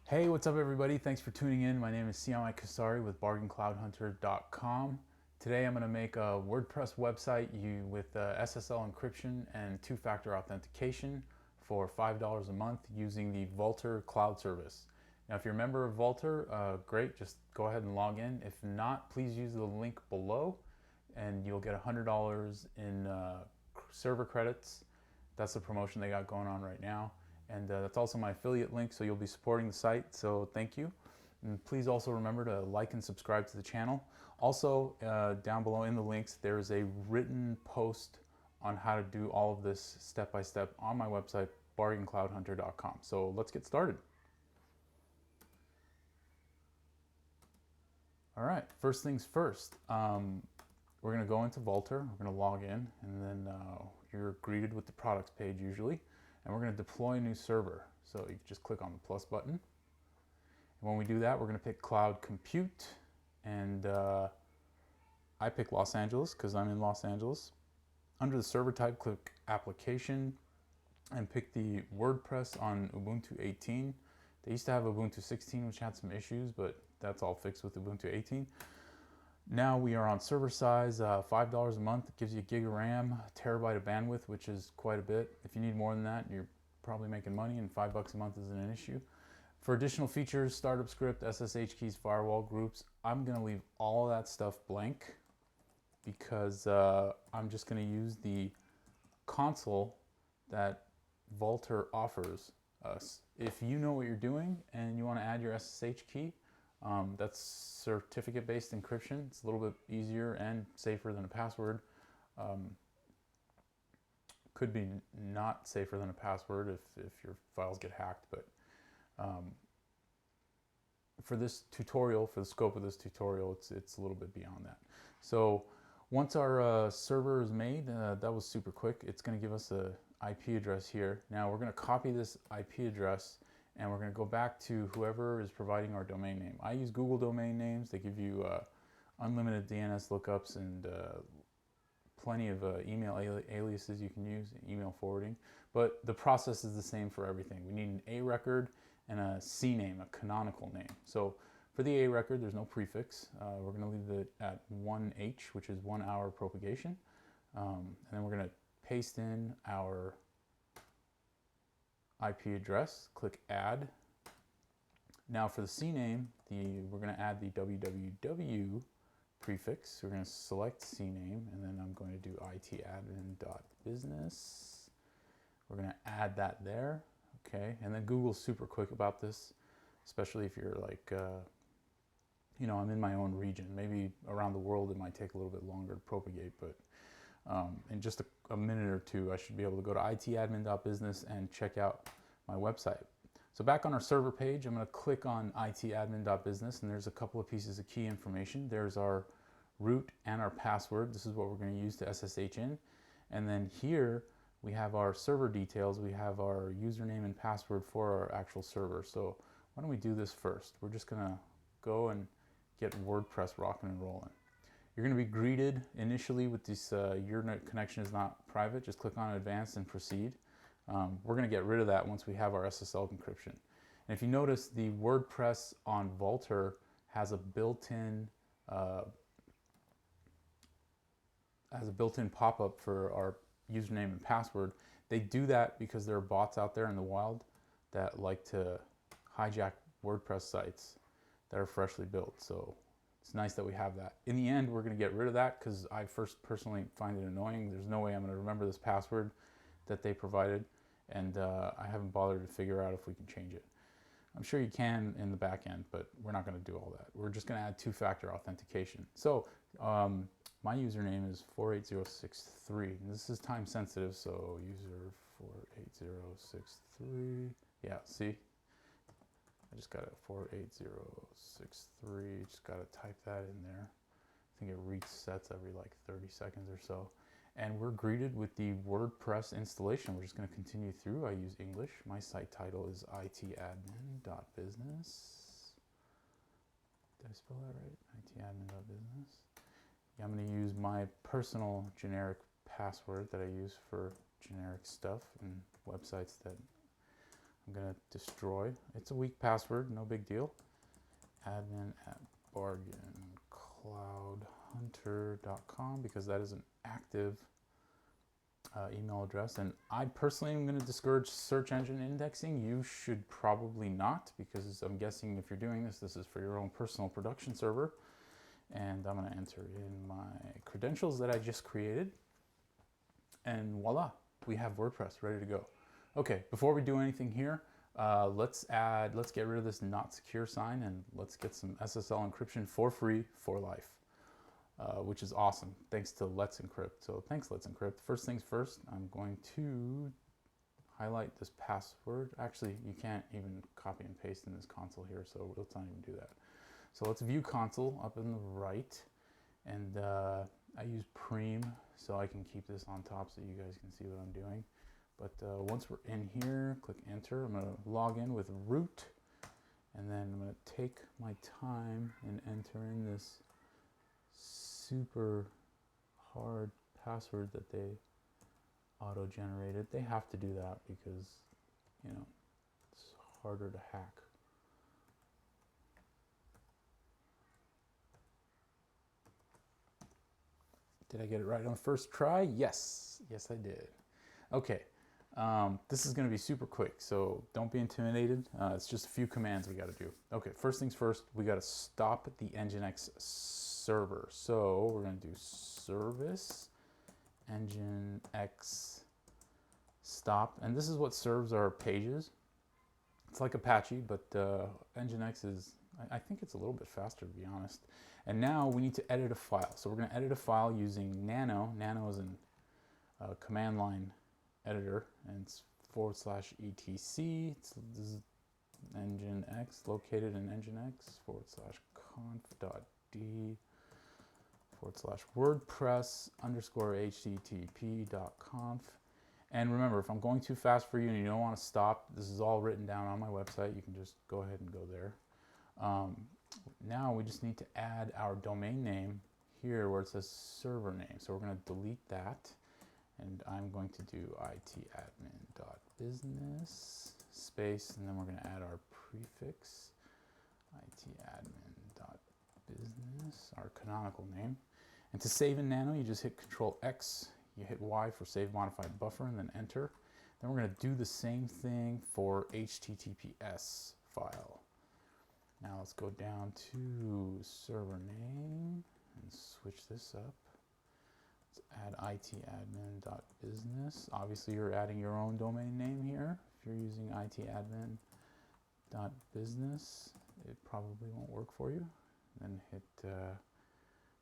Hey, what's up everybody? Thanks for tuning in. My name is Siamai Kasari with bargaincloudhunter.com. Today I'm going to make a WordPress website with SSL encryption and two-factor authentication for $5 a month using the Vultr cloud service. Now if you're a member of Vultr, great, just go ahead and log in. If not, please use the link below and you'll get $100 in server credits. That's the promotion they got going on right now. And that's also my affiliate link, so you'll be supporting the site, so thank you. And please also remember to like and subscribe to the channel. Also, down below in the links, there's a written post on how to do all of this step by step on my website, bargaincloudhunter.com. So let's get started. All right, first things first. We're going to go into Vultr, we're going to log in, and then you're greeted with the products page usually. And we're going to deploy a new server. So you can just click on the plus button. And when we do that, we're going to pick Cloud Compute. And I pick Los Angeles because I'm in Los Angeles. Under the server type, click Application and pick the WordPress on Ubuntu 18. They used to have Ubuntu 16, which had some issues, but that's all fixed with Ubuntu 18. Now we are on server size, $5 a month. It gives you a gig of RAM, a terabyte of bandwidth, which is quite a bit. If you need more than that, you're probably making money, and $5 a month isn't an issue. For additional features, startup script, SSH keys, firewall groups, I'm going to leave all of that stuff blank because I'm just going to use the console that Vultr offers us. If you know what you're doing and you want to add your SSH key, that's certificate-based encryption. It's a little bit easier and safer than a password. Could be not safer than a password if your files get hacked, but for this tutorial, for the scope of this tutorial, it's a little bit beyond that. So once our server is made, that was super quick. It's going to give us an IP address here. Now we're going to copy this IP address and we're going to go back to whoever is providing our domain name. I use Google domain names. They give you unlimited DNS lookups and plenty of email aliases you can use, email forwarding. But the process is the same for everything. We need an A record and a C name, a canonical name. So for the A record, there's no prefix. We're going to leave it at 1H, which is 1 hour propagation. And then we're going to paste in our IP address, click add. Now for the CNAME, we're going to add the www prefix. We're going to select CNAME and then I'm going to do itadmin.business. We're going to add that there. Okay, and then Google's super quick about this, especially if you're like, you know, I'm in my own region. Maybe around the world it might take a little bit longer to propagate, but in just a minute or two, I should be able to go to itadmin.business and check out my website. So back on our server page, I'm going to click on itadmin.business, and there's a couple of pieces of key information. There's our root and our password. This is what we're going to use to SSH in. And then here we have our server details. We have our username and password for our actual server. So why don't we do this first? We're just going to go and get WordPress rocking and rolling. You're going to be greeted initially with this, your connection is not private. Just click on advanced and proceed. We're going to get rid of that once we have our SSL encryption. And if you notice, the WordPress on Vultr has a built-in pop-up for our username and password. They do that because there are bots out there in the wild that like to hijack WordPress sites that are freshly built. So it's nice that we have that. In the end, we're going to get rid of that because I personally find it annoying. There's no way I'm going to remember this password that they provided, and I haven't bothered to figure out if we can change it. I'm sure you can in the back end, but we're not going to do all that. We're just going to add two-factor authentication. So my username is 48063. And this is time sensitive, so user 48063. Yeah, see? I just got a 48063, just got to type that in there. I think it resets every like 30 seconds or so. And we're greeted with the WordPress installation. We're just going to continue through. I use English. My site title is itadmin.business. Did I spell that right? itadmin.business. Yeah, I'm going to use my personal generic password that I use for generic stuff and websites that I'm going to destroy. It's a weak password, no big deal. admin@bargaincloudhunter.com, because that is an active email address. And I personally am going to discourage search engine indexing. You should probably not, because I'm guessing if you're doing this, this is for your own personal production server. And I'm going to enter in my credentials that I just created. And voila, we have WordPress ready to go. Okay, before we do anything here, let's get rid of this not secure sign, and let's get some SSL encryption for free for life, which is awesome. Thanks to Let's Encrypt. So thanks, Let's Encrypt. First things first, I'm going to highlight this password. Actually, you can't even copy and paste in this console here, so let's not even do that. So let's view console up in the right, and I use Preem so I can keep this on top so you guys can see what I'm doing. But once we're in here, click enter. I'm going to log in with root, and then I'm going to take my time and enter in this super hard password that they auto-generated. They have to do that because, you know, it's harder to hack. Did I get it right on the first try? Yes. Yes, I did. Okay. This is going to be super quick, so don't be intimidated. It's just a few commands we got to do. Okay, first things first, we got to stop the Nginx server. So we're going to do service Nginx stop, and this is what serves our pages. It's like Apache, but Nginx is, I think it's a little bit faster, to be honest. And now we need to edit a file. So we're going to edit a file using nano. Nano is a command line editor, and it's /etc. This is Nginx, located in Nginx, /conf.d /WordPress _http.conf. And remember, if I'm going too fast for you and you don't want to stop, this is all written down on my website. You can just go ahead and go there. Now we just need to add our domain name here where it says server name. So we're going to delete that, and I'm going to do itadmin.business space, and then we're going to add our prefix, itadmin.business, our canonical name. And to save in Nano, you just hit Control X, you hit Y for save modified buffer, and then enter. Then we're going to do the same thing for HTTPS file. Now let's go down to server name and switch this up. Let's add itadmin.business. Obviously, you're adding your own domain name here. If you're using itadmin.business, it probably won't work for you. Then hit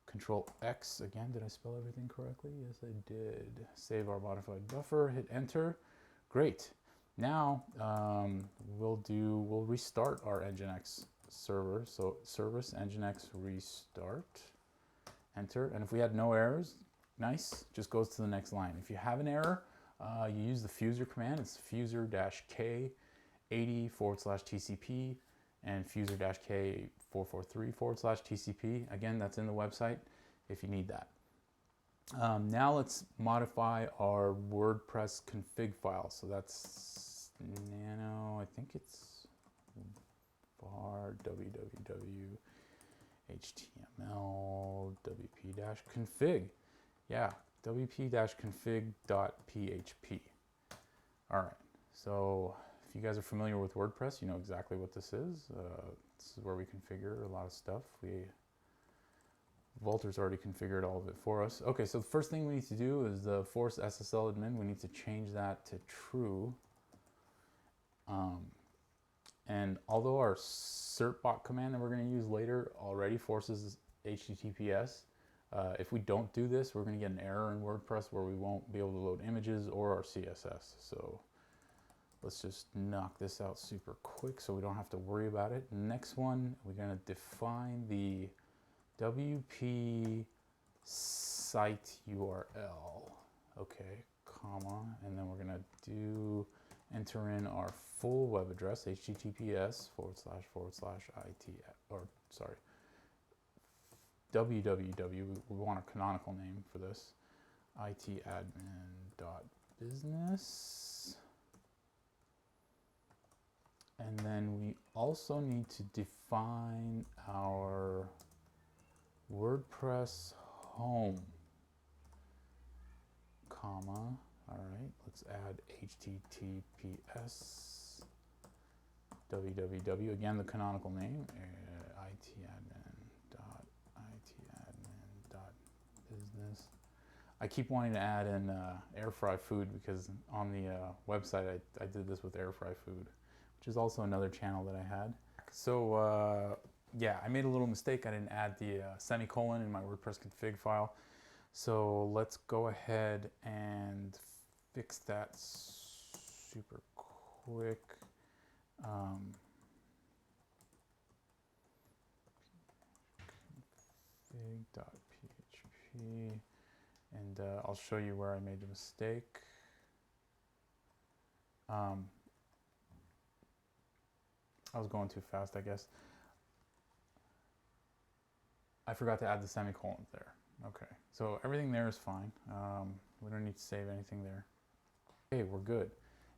Control X again. Did I spell everything correctly? Yes, I did. Save our modified buffer, hit enter. Great. Now we'll restart our Nginx server. So service Nginx restart, enter. And if we had no errors, nice, just goes to the next line. If you have an error, you use the fuser command. It's fuser-k 80 /TCP and fuser-k 443 /TCP. Again, that's in the website if you need that. Now let's modify our WordPress config file. So that's nano, I think it's var www html wp-config. Yeah, wp-config.php. All right, so if you guys are familiar with WordPress, you know exactly what this is. This is where we configure a lot of stuff. Vultr's already configured all of it for us. Okay, so the first thing we need to do is the force SSL admin. We need to change that to true. And although our certbot command that we're going to use later already forces HTTPS, if we don't do this, we're going to get an error in WordPress where we won't be able to load images or our CSS. So let's just knock this out super quick so we don't have to worry about it. Next one, we're going to define the WP site URL. Okay, comma, and then we're going to enter in our full web address, https www. We want a canonical name for this. itadmin.business. And then we also need to define our WordPress home, comma. All right, let's add HTTPS www, again the canonical name, itadmin.business. I keep wanting to add in air fry food because on the website I did this with air fry food, which is also another channel that I had. So yeah, I made a little mistake. I didn't add the semicolon in my WordPress config file. So let's go ahead and fix that super quick. Config.php, and I'll show you where I made the mistake. I was going too fast, I guess. I forgot to add the semicolons there. Okay, so everything there is fine. We don't need to save anything there. Okay, we're good.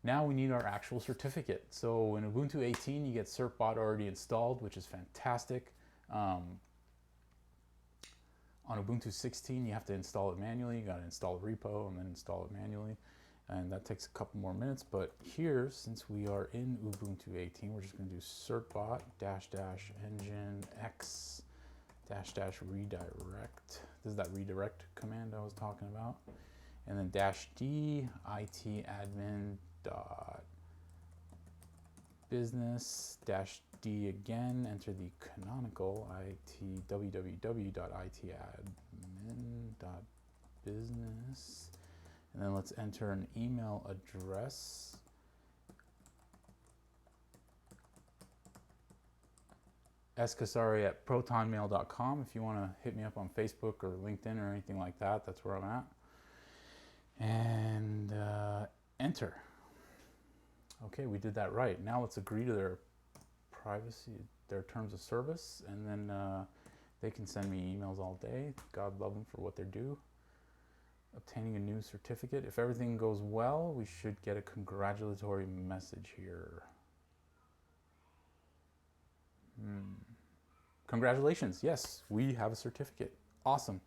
Now we need our actual certificate. So in Ubuntu 18, you get certbot already installed, which is fantastic. On Ubuntu 16, you have to install it manually. You got to install a repo and then install it manually. And that takes a couple more minutes. But here, since we are in Ubuntu 18, we're just going to do certbot -nginx -redirect. This is that redirect command I was talking about. And then -d itadmin dot business -d again, enter the canonical www.itadmin.business, and then let's enter an email address. scasari@protonmail.com if you want to hit me up on Facebook or LinkedIn or anything like that. That's where I'm at. And enter. Okay, we did that right. Now let's agree to their privacy, their terms of service, and then they can send me emails all day. God love them for what they do. Obtaining a new certificate. If everything goes well, we should get a congratulatory message here. Congratulations, yes, we have a certificate. Awesome.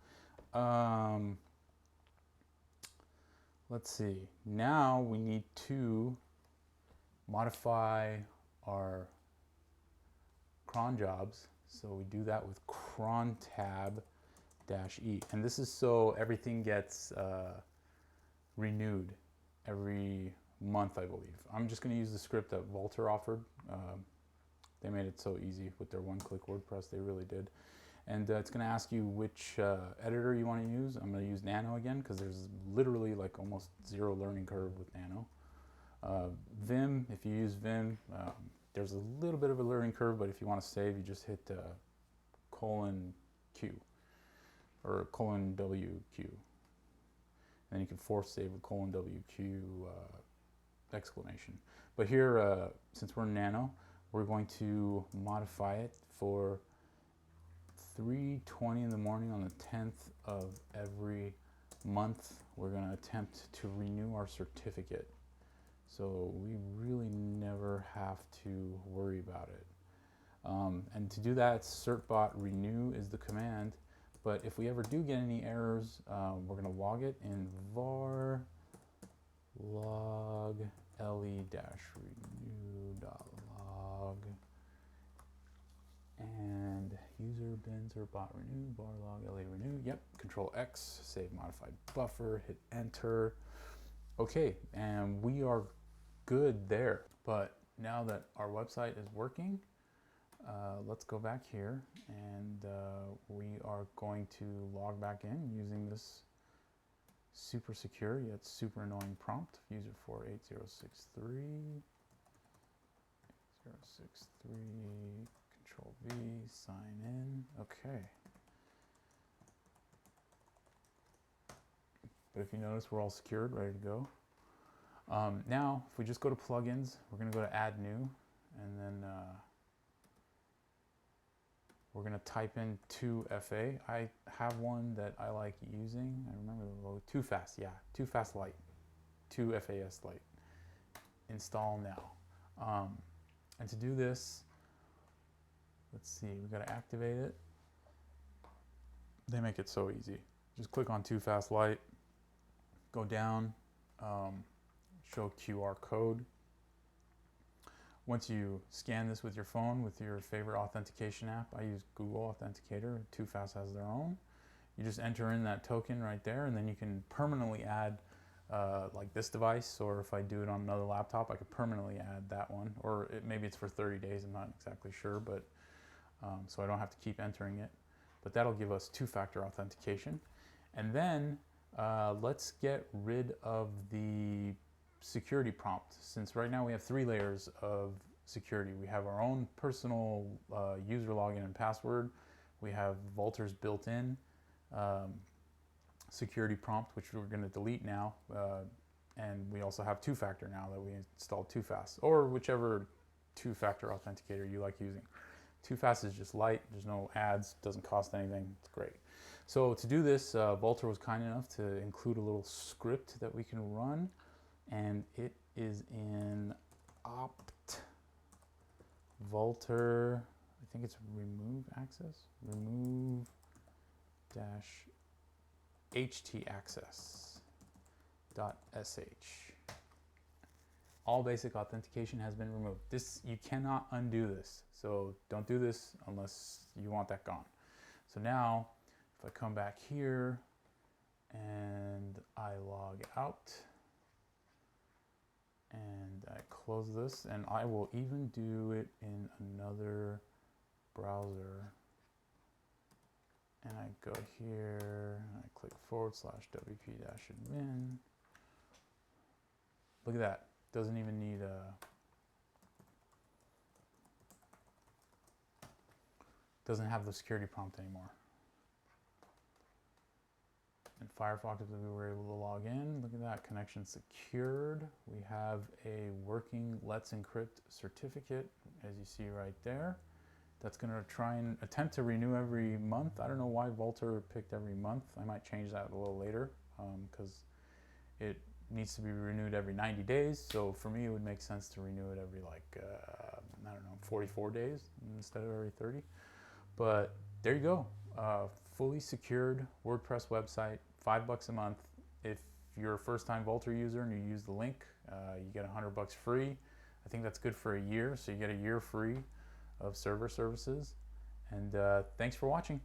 Let's see, now we need to modify our cron jobs. So we do that with cron tab -e. And this is so everything gets renewed every month, I believe. I'm just going to use the script that Vultr offered. They made it so easy with their one-click WordPress, they really did. And it's going to ask you which editor you want to use. I'm going to use Nano again because there's literally like almost zero learning curve with Nano. Vim, if you use Vim, there's a little bit of a learning curve, but if you want to save, you just hit :Q or :WQ. Then you can force save with :WQ exclamation. But here, since we're in Nano, we're going to modify it for 3:20 in the morning on the 10th of every month. We're going to attempt to renew our certificate. So we really never have to worry about it. And to do that, certbot renew is the command. But if we ever do get any errors, we're going to log it in var log le-renew.log and user bin certbot renew var log le renew. Yep, Control X, save modified buffer, hit enter. Okay, and we are good there. But now that our website is working, let's go back here and we are going to log back in using this super secure yet super annoying prompt, user 48063, 8063, Control V, sign in. Okay. But if you notice, we're all secured, ready to go. Now, if we just go to plugins, we're going to go to add new, and then we're going to type in 2FA. I have one that I like using. I remember the logo. 2Fast, yeah. 2Fast Lite. 2FAS Lite. Install now. And to do this, let's see, we got to activate it. They make it so easy. Just click on Too Fast Lite, go down, show QR code. Once you scan this with your phone with your favorite authentication app, I use Google Authenticator, Too Fast has their own. You just enter in that token right there, and then you can permanently add like this device, or if I do it on another laptop, I could permanently add that one, or maybe it's for 30 days, I'm not exactly sure, but so I don't have to keep entering it. But that'll give us two-factor authentication. And then let's get rid of the security prompt, since right now we have 3 layers of security. We have our own personal user login and password. We have Vultr's built-in security prompt, which we're going to delete now, and we also have two-factor now that we installed Too Fast, or whichever two-factor authenticator you like using. Too Fast is just light, there's no ads, doesn't cost anything, it's great. So to do this, Vultr was kind enough to include a little script that we can run, and it is in opt Vultr, I think it's remove access, remove dash htaccess.sh. All basic authentication has been removed. This, you cannot undo this, so don't do this unless you want that gone. So now if I come back here and I log out and I close this, and I will even do it in another browser, and I go here and I click /wp-admin. Look at that, doesn't even need doesn't have the security prompt anymore. In Firefox, we were able to log in. Look at that, connection secured. We have a working Let's Encrypt certificate, as you see right there. That's going to try and attempt to renew every month. I don't know why Vultr picked every month. I might change that a little later because it needs to be renewed every 90 days. So for me, it would make sense to renew it every I don't know, 44 days instead of every 30. But there you go. Fully secured WordPress website, $5 a month. If you're a first-time Vultr user and you use the link, you get $100 free. I think that's good for a year, so you get a year free of server services. And thanks for watching.